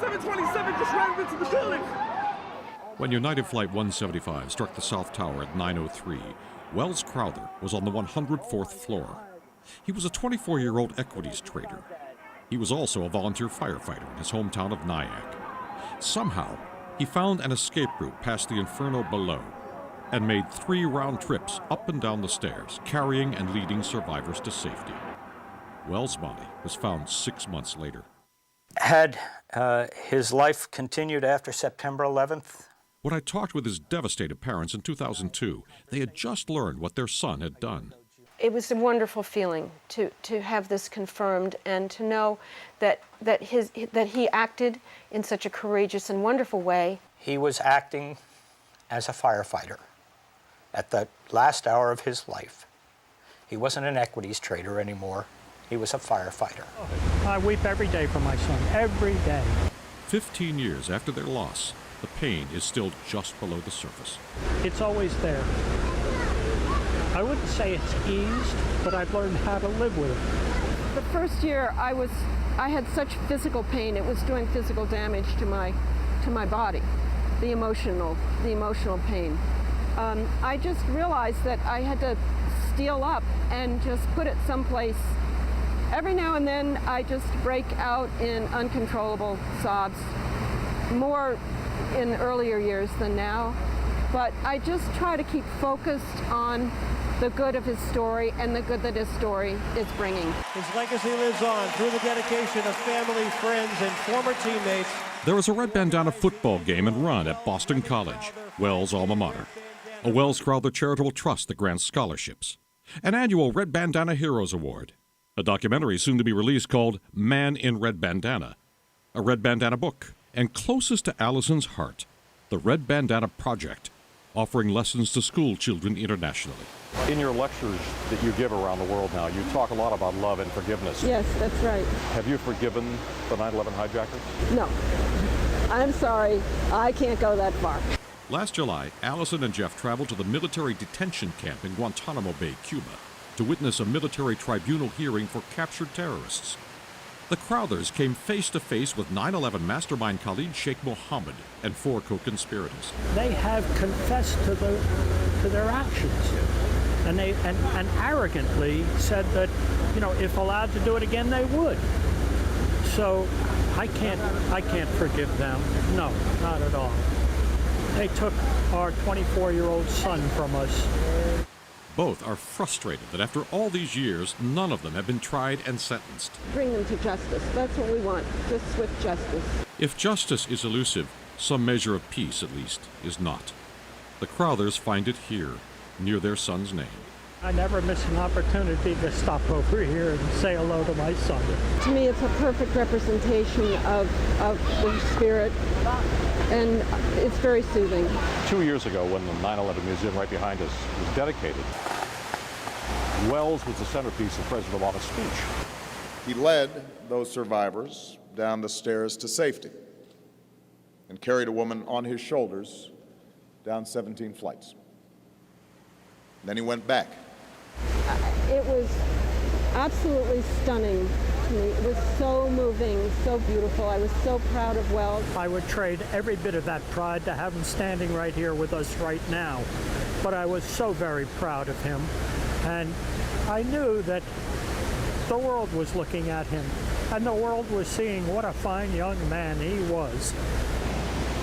727 just ran into the building. When United Flight 175 struck the South Tower at 9:03, Wells Crowther was on the 104th floor. He was a 24-year-old equities trader. He was also a volunteer firefighter in his hometown of Nyack. Somehow, he found an escape route past the inferno below and made 3 round trips up and down the stairs, carrying and leading survivors to safety. Wells' body was found 6 months later. Had his life continued after September 11th? When I talked with his devastated parents in 2002, they had just learned what their son had done. It was a wonderful feeling to have this confirmed and to know that he acted in such a courageous and wonderful way. He was acting as a firefighter at the last hour of his life. He wasn't an equities trader anymore. He was a firefighter. I weep every day for my son, every day. 15 years after their loss, the pain is still just below the surface. It's always there. I wouldn't say it's eased, but I've learned how to live with it. The first year I had such physical pain. It was doing physical damage to my body, the emotional pain. I just realized that I had to steel up and just put it someplace. Every now and then I just break out in uncontrollable sobs, more in earlier years than now, but I just try to keep focused on the good of his story and the good that his story is bringing. His legacy lives on through the dedication of family, friends, and former teammates. There was a Red Bandana football game and run at Boston College, Wells' alma mater. A Wells Crowther charitable trust that grants scholarships. An annual Red Bandana Heroes Award. A documentary soon to be released called Man in Red Bandana. A Red Bandana book. And closest to Allison's heart, the Red Bandana Project, offering lessons to school children internationally. In your lectures that you give around the world now, you talk a lot about love and forgiveness. Yes, that's right. Have you forgiven the 9/11 hijackers? No. I'm sorry. I can't go that far. Last July, Allison and Jeff traveled to the military detention camp in Guantanamo Bay, Cuba, to witness a military tribunal hearing for captured terrorists. The Crowthers came face-to-face with 9/11 mastermind Khalid Sheikh Mohammed and 4 co-conspirators. They have confessed to their actions, and they arrogantly said that, you know, if allowed to do it again, they would. So I can't forgive them. No, not at all. They took our 24-year-old son from us. Both are frustrated that after all these years, none of them have been tried and sentenced. Bring them to justice. That's what we want, just swift justice. If justice is elusive, some measure of peace, at least, is not. The Crowthers find it here, near their son's name. I never miss an opportunity to stop over here and say hello to my son. To me, it's a perfect representation of the spirit, and it's very soothing. 2 years ago, when the 9/11 Museum right behind us was dedicated, Wells was the centerpiece of President Obama's speech. He led those survivors down the stairs to safety and carried a woman on his shoulders down 17 flights. Then he went back. It was absolutely stunning to me. It was so moving, so beautiful. I was so proud of Wells. I would trade every bit of that pride to have him standing right here with us right now. But I was so very proud of him. And I knew that the world was looking at him. And the world was seeing what a fine young man he was.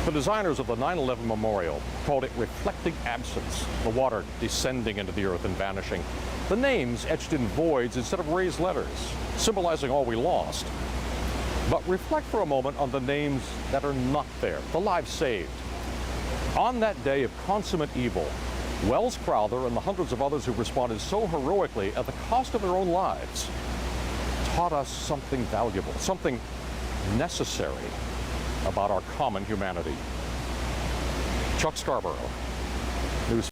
The designers of the 9/11 Memorial called it reflecting absence, the water descending into the earth and vanishing. The names etched in voids instead of raised letters, symbolizing all we lost. But reflect for a moment on the names that are not there, the lives saved. On that day of consummate evil, Wells Crowther and the hundreds of others who responded so heroically at the cost of their own lives taught us something valuable, something necessary about our common humanity. Chuck Scarborough,